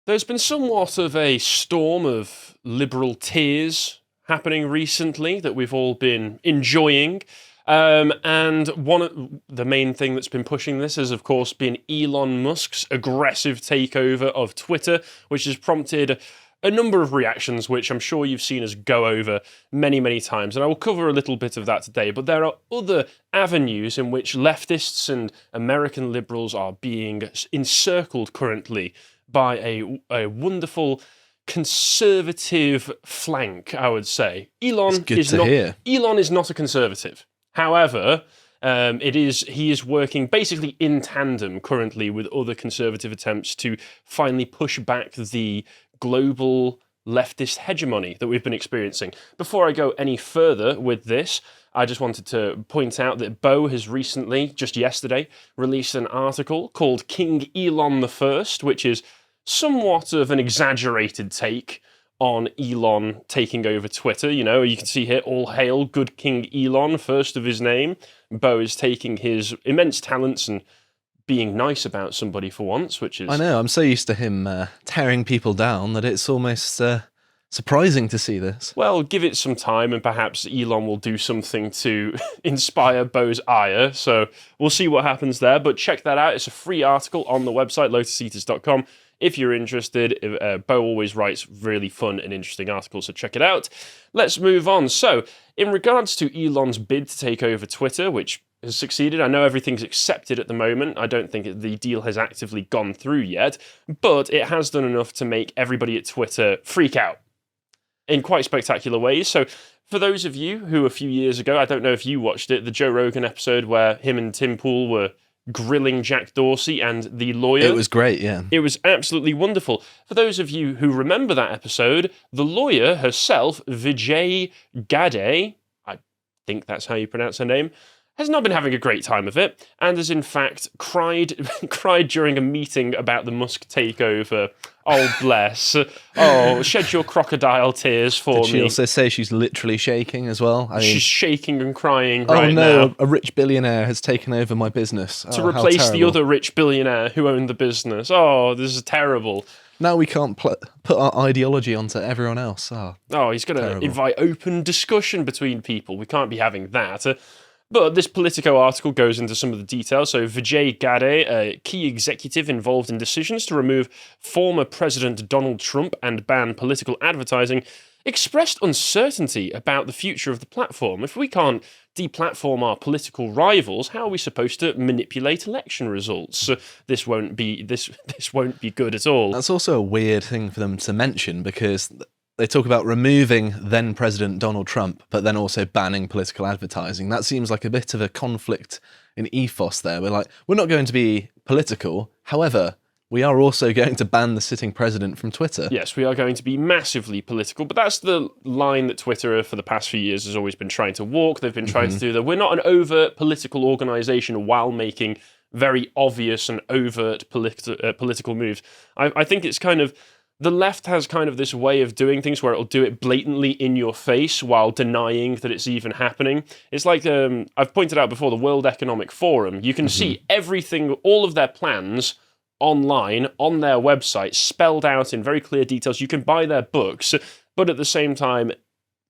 There's been somewhat of a storm of liberal tears happening recently that we've all been enjoying. And one of the main thing that's been pushing this has, of course, been Elon Musk's aggressive takeover of Twitter, which has prompted a number of reactions, which I'm sure you've seen us go over many, many times. And I will cover a little bit of that today. But there are other avenues in which leftists and American liberals are being encircled currently by a wonderful conservative flank, I would say. Elon is not a conservative. However, he is working basically in tandem currently with other conservative attempts to finally push back the global leftist hegemony that we've been experiencing. Before I go any further with this, I just wanted to point out that Bo has recently, just yesterday, released an article called King Elon the First, which is somewhat of an exaggerated take on Elon taking over Twitter. You know, you can see here, all hail good King Elon, first of his name. Bo is taking his immense talents and being nice about somebody for once, which is... I know, I'm so used to him tearing people down that it's almost surprising to see this. Well, give it some time and perhaps Elon will do something to inspire Bo's ire, so we'll see what happens there, but check that out. It's a free article on the website, lotuseaters.com. If you're interested, Bo always writes really fun and interesting articles, so check it out. Let's move on. So, in regards to Elon's bid to take over Twitter, which has succeeded, I know everything's accepted at the moment. I don't think the deal has actively gone through yet, but it has done enough to make everybody at Twitter freak out in quite spectacular ways. So, for those of you who a few years ago, I don't know if you watched it, the Joe Rogan episode where him and Tim Pool were grilling Jack Dorsey and the lawyer. It was great, yeah. It was absolutely wonderful. For those of you who remember that episode, the lawyer herself, Vijay Gadde, I think that's how you pronounce her name, has not been having a great time of it, and has in fact cried during a meeting about the Musk takeover. Oh, bless. Oh, shed your crocodile tears for me. Did she also say she's literally shaking as well? She's shaking and crying right now. now. A rich billionaire has taken over my business. To replace the other rich billionaire who owned the business. Oh, this is terrible. Now we can't put our ideology onto everyone else. Oh, he's going to invite open discussion between people. We can't be having that. But this Politico article goes into some of the details. So Vijay Gadde, a key executive involved in decisions to remove former President Donald Trump and ban political advertising, expressed uncertainty about the future of the platform. If we can't deplatform our political rivals, how are we supposed to manipulate election results? This won't be good at all. That's also a weird thing for them to mention because they talk about removing then President Donald Trump, but then also banning political advertising. That seems like a bit of a conflict in ethos there. We're not going to be political. However, we are also going to ban the sitting president from Twitter. Yes, we are going to be massively political, but that's the line that Twitter for the past few years has always been trying to walk. They've been trying to do that. We're not an overt political organisation while making very obvious and overt political moves. I think it's kind of... The left has kind of this way of doing things where it'll do it blatantly in your face while denying that it's even happening. It's like, I've pointed out before, the World Economic Forum. You can see everything, all of their plans online, on their website, spelled out in very clear details. You can buy their books, but at the same time,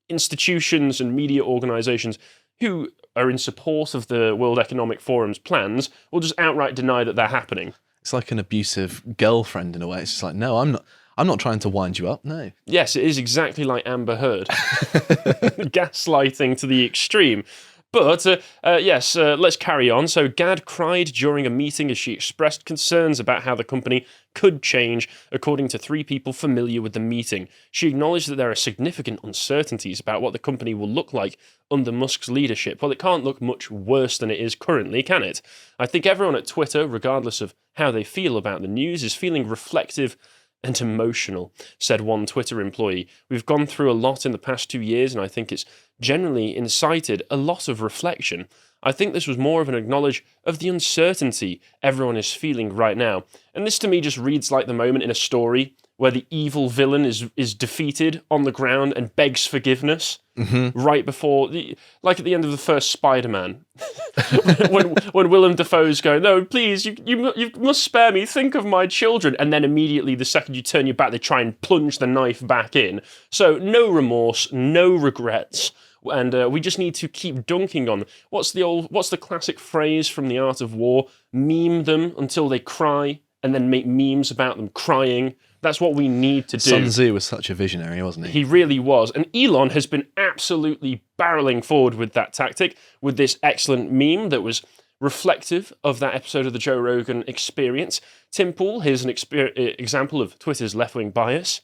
institutions and media organizations who are in support of the World Economic Forum's plans will just outright deny that they're happening. It's like an abusive girlfriend in a way. It's just like, no, I'm not trying to wind you up, no. Yes, it is exactly like Amber Heard. Gaslighting to the extreme. But, let's carry on. So Gad cried during a meeting as she expressed concerns about how the company could change, according to 3 people familiar with the meeting. She acknowledged that there are significant uncertainties about what the company will look like under Musk's leadership. Well, it can't look much worse than it is currently, can it? I think everyone at Twitter, regardless of how they feel about the news, is feeling reflective and emotional, said one Twitter employee. We've gone through a lot in the past 2 years, and I think it's generally incited a lot of reflection. I think this was more of an acknowledge of the uncertainty everyone is feeling right now. And this to me just reads like the moment in a story where the evil villain is defeated on the ground and begs forgiveness right before, like at the end of the first Spider-Man, when Willem Dafoe's going, no, please, you must spare me, think of my children, and then immediately the second you turn your back, they try and plunge the knife back in. So no remorse, no regrets, and we just need to keep dunking on them. What's the classic phrase from The Art of War? Meme them until they cry, and then make memes about them crying. That's what we need to do. Sun Tzu was such a visionary, wasn't he? He really was. And Elon has been absolutely barreling forward with that tactic, with this excellent meme that was reflective of that episode of the Joe Rogan Experience. Tim Pool, here's an example of Twitter's left-wing bias.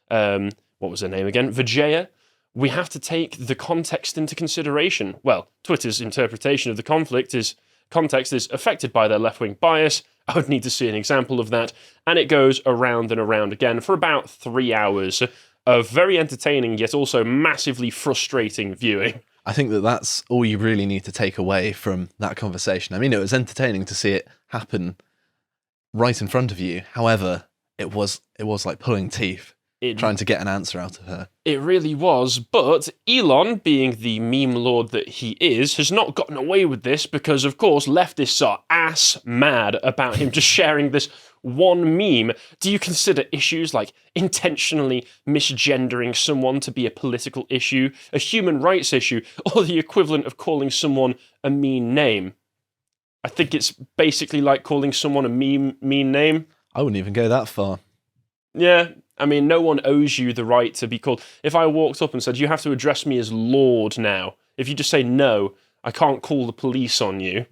What was her name again? Vijaya. We have to take the context into consideration. Well, Twitter's interpretation of the context is affected by their left-wing bias. I would need to see an example of that. And it goes around and around again for about 3 hours of very entertaining yet also massively frustrating viewing. I think that's all you really need to take away from that conversation. I mean, it was entertaining to see it happen right in front of you. However, it was like pulling teeth. Trying to get an answer out of her. It really was, but Elon, being the meme lord that he is, has not gotten away with this because, of course, leftists are ass mad about him just sharing this one meme. Do you consider issues like intentionally misgendering someone to be a political issue, a human rights issue, or the equivalent of calling someone a mean name? I think it's basically like calling someone a mean name. I wouldn't even go that far. Yeah, I mean, no one owes you the right to be called. If I walked up and said, you have to address me as Lord now, if you just say no, I can't call the police on you.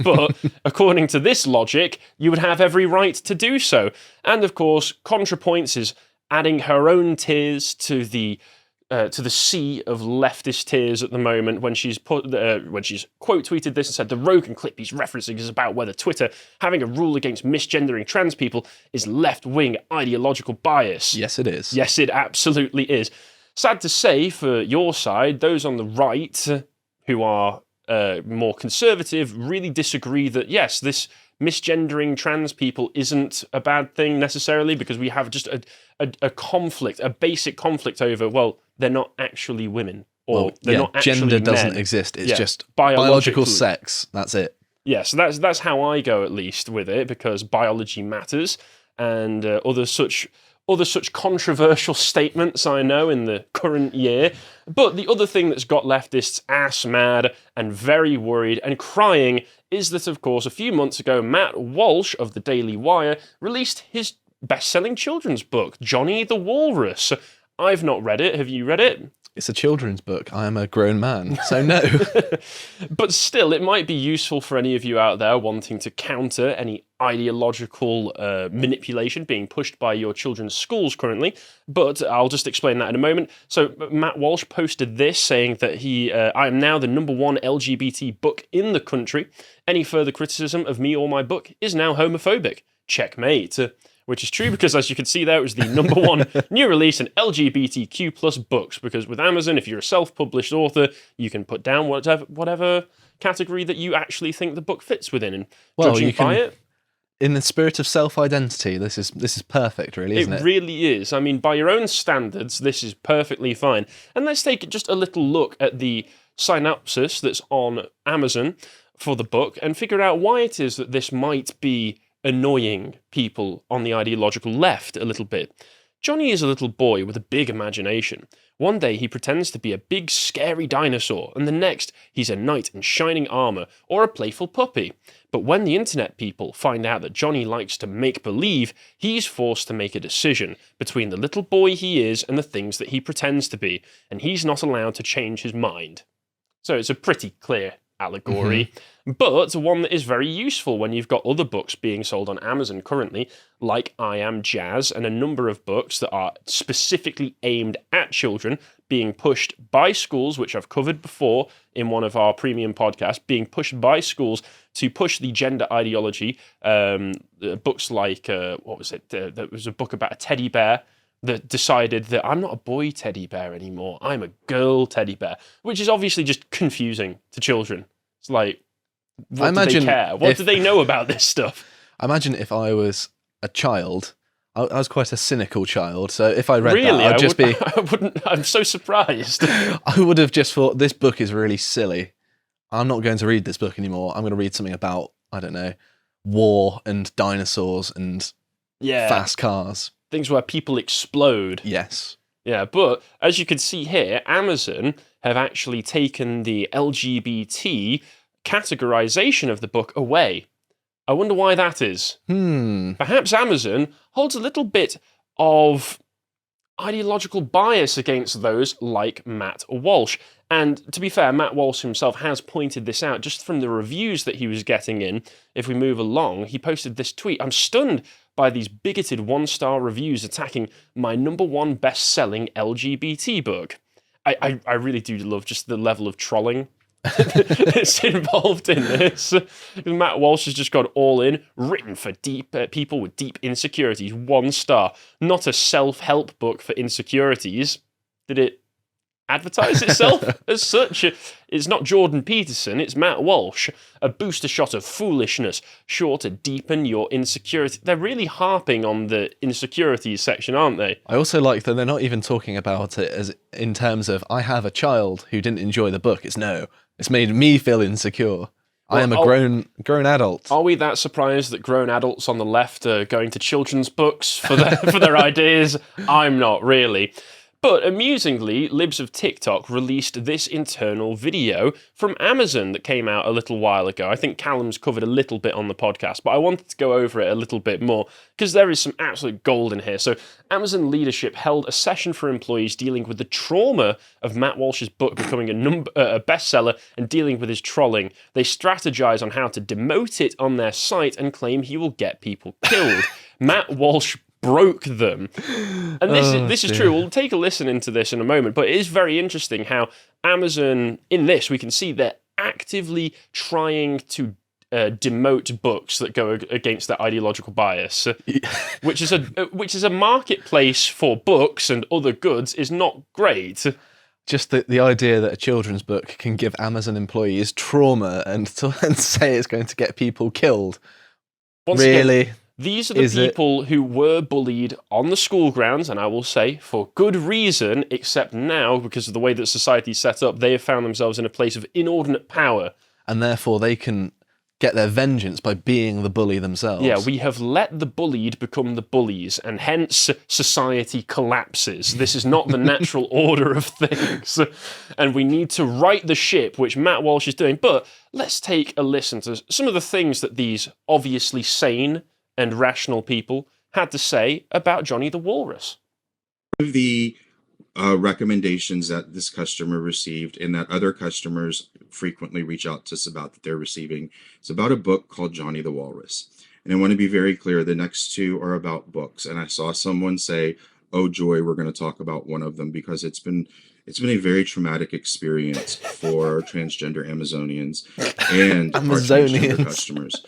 But according to this logic, you would have every right to do so. And of course, ContraPoints is adding her own tears to the sea of leftist tears at the moment when she's quote tweeted this and said the Rogan clip he's referencing is about whether Twitter having a rule against misgendering trans people is left-wing ideological bias. Yes, it is. Yes, it absolutely is. Sad to say for your side, those on the right who are more conservative really disagree that yes, this misgendering trans people isn't a bad thing necessarily because we have just a conflict, a basic conflict over, well, they're not actually women or they're not actually gender doesn't men. exist. It's just biological sex. That's it. Yeah, so that's how I go at least with it because biology matters and other such controversial statements I know in the current year. But the other thing that's got leftists ass mad and very worried and crying is that, of course, a few months ago, Matt Walsh of the Daily Wire released his best-selling children's book, Johnny the Walrus. I've not read it. Have you read it? It's a children's book. I am a grown man, so no. But still, it might be useful for any of you out there wanting to counter any ideological manipulation being pushed by your children's schools currently. But I'll just explain that in a moment. So Matt Walsh posted this saying that I am now the #1 LGBT book in the country. Any further criticism of me or my book is now homophobic. Checkmate. Which is true because, as you can see there, it was the #1 new release in LGBTQ plus books. Because with Amazon, if you're a self-published author, you can put down whatever category that you actually think the book fits within. And judging by it, in the spirit of self-identity, this is perfect, really, isn't it? It really is. I mean, by your own standards, this is perfectly fine. And let's take just a little look at the synopsis that's on Amazon for the book and figure out why it is that this might be annoying people on the ideological left a little bit. Johnny is a little boy with a big imagination. One day he pretends to be a big scary dinosaur, and the next he's a knight in shining armour or a playful puppy. But when the internet people find out that Johnny likes to make believe, he's forced to make a decision between the little boy he is and the things that he pretends to be, and he's not allowed to change his mind. So it's a pretty clear allegory, but one that is very useful when you've got other books being sold on Amazon currently, like I Am Jazz, and a number of books that are specifically aimed at children being pushed by schools, which I've covered before in one of our premium podcasts, being pushed by schools to push the gender ideology. Books like, what was it? There was a book about a teddy bear that decided that I'm not a boy teddy bear anymore, I'm a girl teddy bear, which is obviously just confusing to children. It's like, What do they care? What do they know about this stuff? I imagine if I was a child, I was quite a cynical child, so if I read Really, that, I wouldn't. I'm so surprised. I would have just thought, this book is really silly. I'm not going to read this book anymore. I'm going to read something about, I don't know, war and dinosaurs and fast cars. Things where people explode. Yes. Yeah, but as you can see here, Amazon have actually taken the LGBT categorization of the book away. I wonder why that is. Perhaps Amazon holds a little bit of ideological bias against those like Matt Walsh. And to be fair, Matt Walsh himself has pointed this out just from the reviews that he was getting in. If we move along, he posted this tweet. I'm stunned by these bigoted one-star reviews attacking my #1 best-selling LGBT book. I really do love just the level of trolling that's involved in this. Matt Walsh has just gone all in, written for deep people with deep insecurities. 1 star, not a self-help book for insecurities. Did it advertise itself as such? It's not Jordan Peterson, it's Matt Walsh. A booster shot of foolishness, sure to deepen your insecurity. They're really harping on the insecurities section, aren't they? I also like that they're not even talking about it as in terms of, I have a child who didn't enjoy the book. It's made me feel insecure. I am a grown adult. Are we that surprised that grown adults on the left are going to children's books for their ideas? I'm not really. But amusingly, Libs of TikTok released this internal video from Amazon that came out a little while ago. I think Callum's covered a little bit on the podcast, but I wanted to go over it a little bit more because there is some absolute gold in here. So Amazon leadership held a session for employees dealing with the trauma of Matt Walsh's book becoming a bestseller and dealing with his trolling. They strategize on how to demote it on their site and claim he will get people killed. Matt Walsh broke them. And this is true. We'll take a listen into this in a moment, but it is very interesting how Amazon, in this, we can see they're actively trying to demote books that go against their ideological bias, which is a marketplace for books and other goods is not great. Just the idea that a children's book can give Amazon employees trauma and say it's going to get people killed. Once really? Again, these are the people who were bullied on the school grounds, and I will say, for good reason, except now, because of the way that society's set up, they have found themselves in a place of inordinate power. And therefore they can get their vengeance by being the bully themselves. Yeah, we have let the bullied become the bullies, and hence society collapses. This is not the natural order of things. And we need to right the ship, which Matt Walsh is doing. But let's take a listen to some of the things that these obviously sane and rational people had to say about Johnny the Walrus. One of the recommendations that this customer received and that other customers frequently reach out to us about that they're receiving is about a book called Johnny the Walrus. And I want to be very clear, the next 2 are about books. And I saw someone say, oh joy, we're going to talk about one of them because it's been a very traumatic experience for transgender Amazonians and our transgender customers.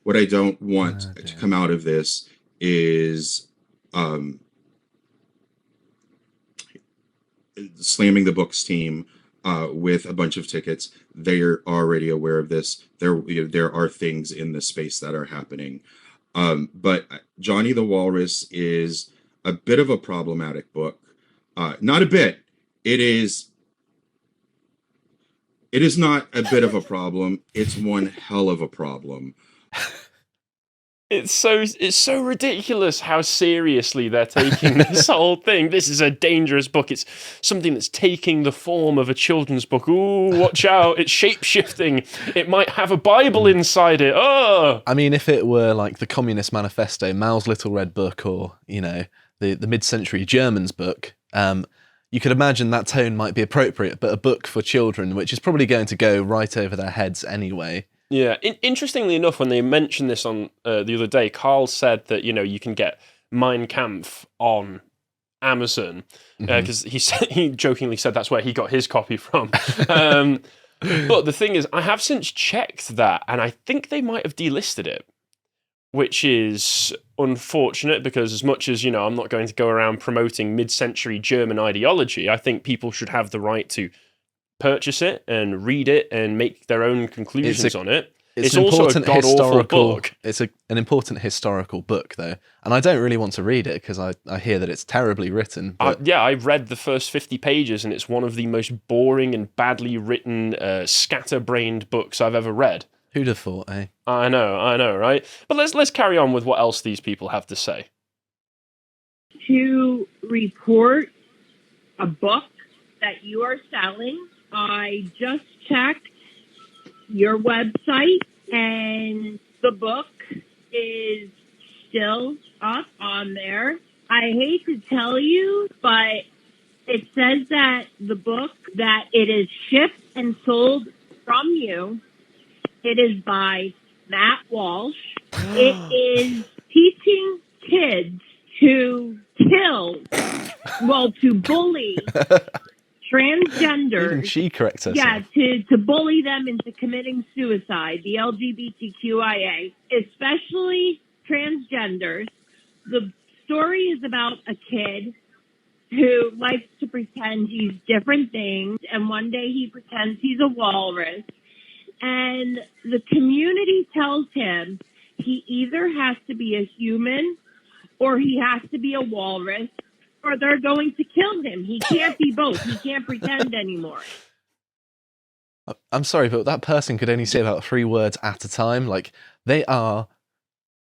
What I don't want to come out of this is slamming the books team with a bunch of tickets. They're already aware of this. There are things in this space that are happening. But Johnny the Walrus is a bit of a problematic book. Not a bit. It is not a bit of a problem. It's one hell of a problem. It's so ridiculous how seriously they're taking this whole thing. This is a dangerous book. It's something that's taking the form of a children's book. Ooh, watch out. It's shape-shifting. It might have a Bible inside it. Oh! I mean, if it were like the Communist Manifesto, Mao's Little Red Book, or, the mid-century Germans book, you could imagine that tone might be appropriate, but a book for children, which is probably going to go right over their heads anyway. Yeah, interestingly enough, when they mentioned this on the other day, Carl said that, you can get Mein Kampf on Amazon, because he jokingly said that's where he got his copy from. But the thing is, I have since checked that, and I think they might have delisted it, which is unfortunate because as much as, I'm not going to go around promoting mid-century German ideology, I think people should have the right to purchase it and read it and make their own conclusions on it. It's also a god-awful book. It's an important historical book, though, and I don't really want to read it because I hear that it's terribly written. But Yeah, I read the first 50 pages, and it's one of the most boring and badly written, scatterbrained books I've ever read. who'd have thought, eh? I know, right? But let's carry on with what else these people have to say. To report a book that you are selling, I just checked your website, and the book is still up on there. I hate to tell you, but it says that the book that it is shipped and sold from you, it is by Matt Walsh. It is teaching kids to kill, to bully transgenders. Even she corrects herself. Yeah, to bully them into committing suicide, the LGBTQIA, especially transgenders. The story is about a kid who likes to pretend he's different things, and one day he pretends he's a walrus, and the community tells him he either has to be a human or he has to be a walrus, or they're going to kill him. He can't be both. He can't pretend anymore. I'm sorry, but that person could only say about 3 words at a time. Like, they are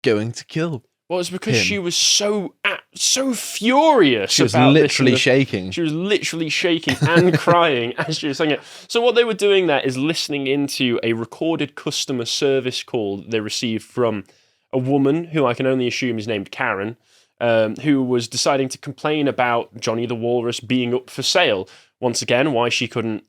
going to kill. Well, it's because him. she was so furious. She was about literally this shaking. She was literally shaking and crying as she was saying it. So what they were doing there is listening into a recorded customer service call they received from a woman who I can only assume is named Karen, who was deciding to complain about Johnny the Walrus being up for sale. Once again, why she couldn't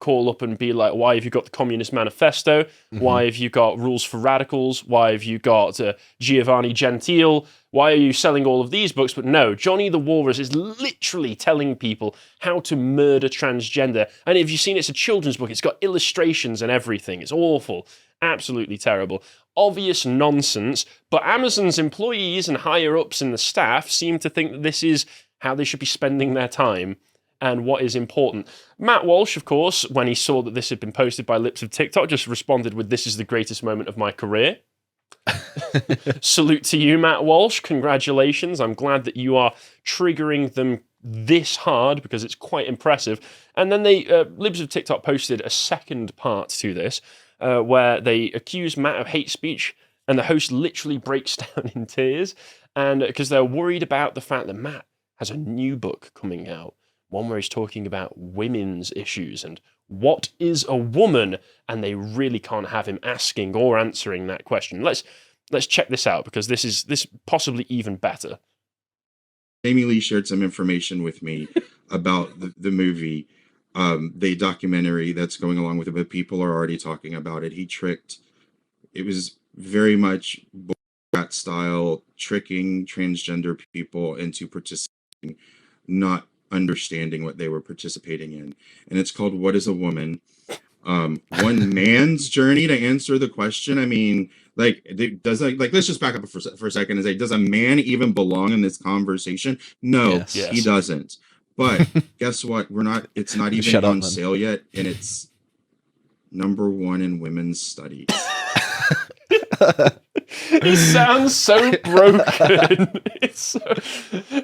call up and be like, why have you got the Communist Manifesto? Mm-hmm. Why have you got Rules for Radicals? Why have you got Giovanni Gentile? Why are you selling all of these books? But no, Johnny the Walrus is literally telling people how to murder transgender. And if you've seen it's a children's book, it's got illustrations and everything. It's awful. Absolutely terrible. Obvious nonsense, but Amazon's employees and higher-ups in the staff seem to think that this is how they should be spending their time and what is important. Matt Walsh, of course, when he saw that this had been posted by Lips of TikTok, just responded with, "This is the greatest moment of my career." Salute to you, Matt Walsh. Congratulations. I'm glad that you are triggering them this hard because it's quite impressive. And then Libs of TikTok posted a second part to this where they accuse Matt of hate speech, and the host literally breaks down in tears, and because they're worried about the fact that Matt has a new book coming out, one where he's talking about women's issues and what is a woman, and they really can't have him asking or answering that question. Let's check this out, because this possibly even better. Amy Lee shared some information with me about the movie, the documentary that's going along with it, but people are already talking about it. It was very much that style, tricking transgender people into participating, not understanding what they were participating in. And it's called What is a Woman? One man's journey to answer the question. I mean, let's just back up for a second and say, does a man even belong in this conversation? No, Yes. He doesn't. But guess what? It's not even on sale yet, and it's #1 in women's studies. It sounds so broken.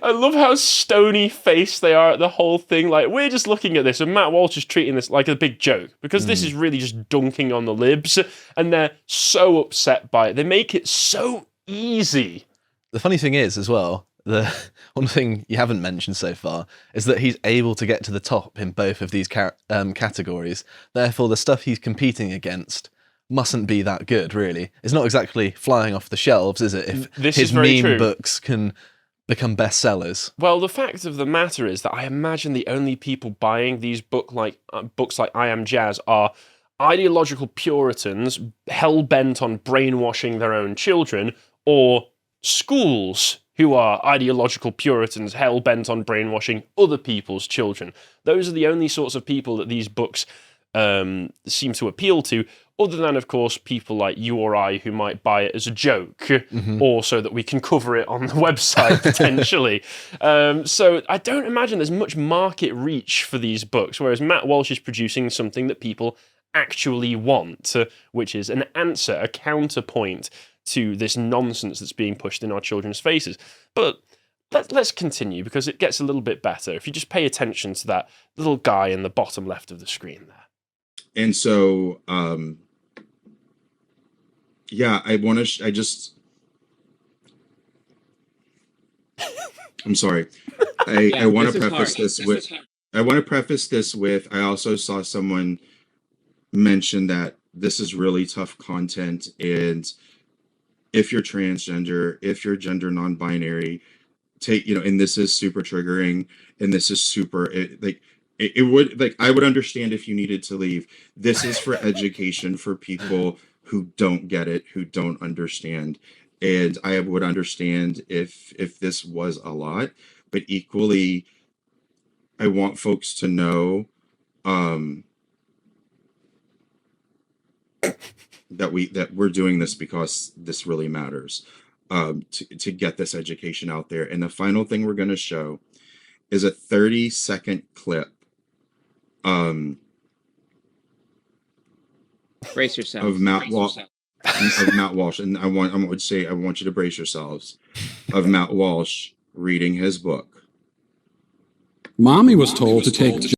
I love how stony-faced they are at the whole thing. Like, we're just looking at this, and Matt Walsh is treating this like a big joke, because this is really just dunking on the libs, and they're so upset by it. They make it so easy. The funny thing is, as well, the one thing you haven't mentioned so far is that he's able to get to the top in both of these categories. Therefore, the stuff he's competing against mustn't be that good, really. It's not exactly flying off the shelves, is it? If his meme books can become bestsellers. Well, the fact of the matter is that I imagine the only people buying these books like I Am Jazz are ideological Puritans hell-bent on brainwashing their own children, or schools who are ideological Puritans hell-bent on brainwashing other people's children. Those are the only sorts of people that these books seem to appeal to, other than, of course, people like you or I who might buy it as a joke, or so that we can cover it on the website, potentially. So I don't imagine there's much market reach for these books, whereas Matt Walsh is producing something that people actually want, which is an answer, a counterpoint to this nonsense that's being pushed in our children's faces. But let's continue, because it gets a little bit better if you just pay attention to that little guy in the bottom left of the screen there. And so, yeah, I'm sorry. I want to preface this with, I also saw someone mention that this is really tough content. And if you're transgender, if you're gender non-binary, and this is super triggering, and this is I would understand if you needed to leave. This is for education for people who don't get it, who don't understand. And I would understand if this was a lot, but equally, I want folks to know that we're doing this because this really matters, to get this education out there. And the final thing we're going to show is a 30-second clip. Brace yourself. Of Matt Walsh, and I want you to brace yourselves, of Matt Walsh reading his book. Mommy was told to take.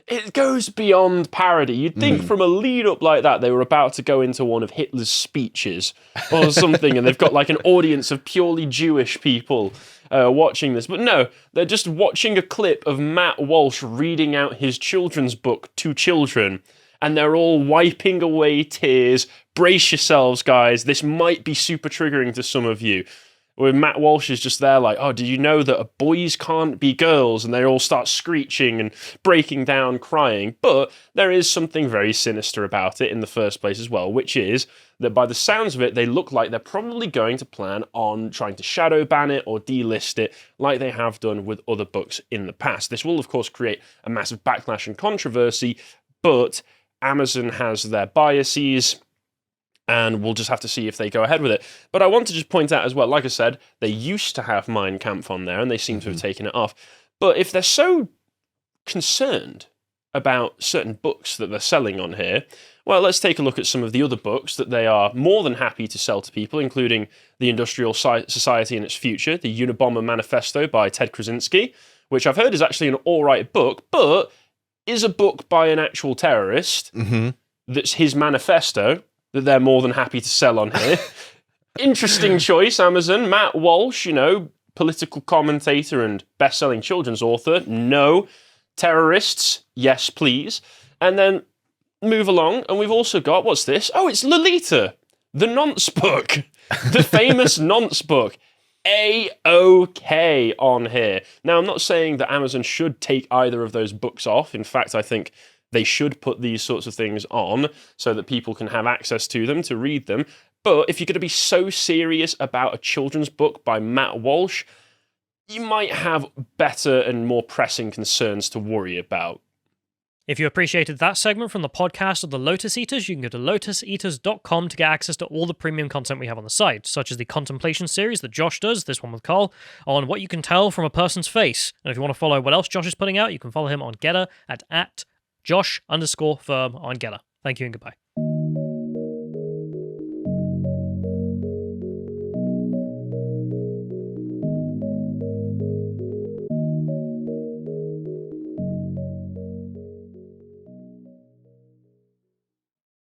It goes beyond parody. You'd think from a lead up like that, they were about to go into one of Hitler's speeches or something, and they've got like an audience of purely Jewish people watching this. But no, they're just watching a clip of Matt Walsh reading out his children's book to children, and they're all wiping away tears. Brace yourselves, guys. This might be super triggering to some of you. Where Matt Walsh is just there like, oh, did you know that boys can't be girls? And they all start screeching and breaking down, crying. But there is something very sinister about it in the first place as well, which is that by the sounds of it, they look like they're probably going to plan on trying to shadow ban it or delist it like they have done with other books in the past. This will, of course, create a massive backlash and controversy, but Amazon has their biases, and we'll just have to see if they go ahead with it. But I want to just point out as well, like I said, they used to have Mein Kampf on there, and they seem to have taken it off. But if they're so concerned about certain books that they're selling on here, well, let's take a look at some of the other books that they are more than happy to sell to people, including The Industrial Society and Its Future, The Unabomber Manifesto by Ted Krasinski, which I've heard is actually an all-right book, but is a book by an actual terrorist that's his manifesto that they're more than happy to sell on here. Interesting choice, Amazon. Matt Walsh, political commentator and best-selling children's author. No. Terrorists, yes, please. And then move along, and we've also got, what's this? Oh, it's Lolita, the nonce book. The famous nonce book. A-OK on here. Now, I'm not saying that Amazon should take either of those books off. In fact, I think they should put these sorts of things on so that people can have access to them, to read them. But if you're going to be so serious about a children's book by Matt Walsh, you might have better and more pressing concerns to worry about. If you appreciated that segment from the podcast of the Lotus Eaters, you can go to lotuseaters.com to get access to all the premium content we have on the site, such as the Contemplation series that Josh does, this one with Carl, on what you can tell from a person's face. And if you want to follow what else Josh is putting out, you can follow him on Getter at Josh_firm on Getter. Thank you and goodbye.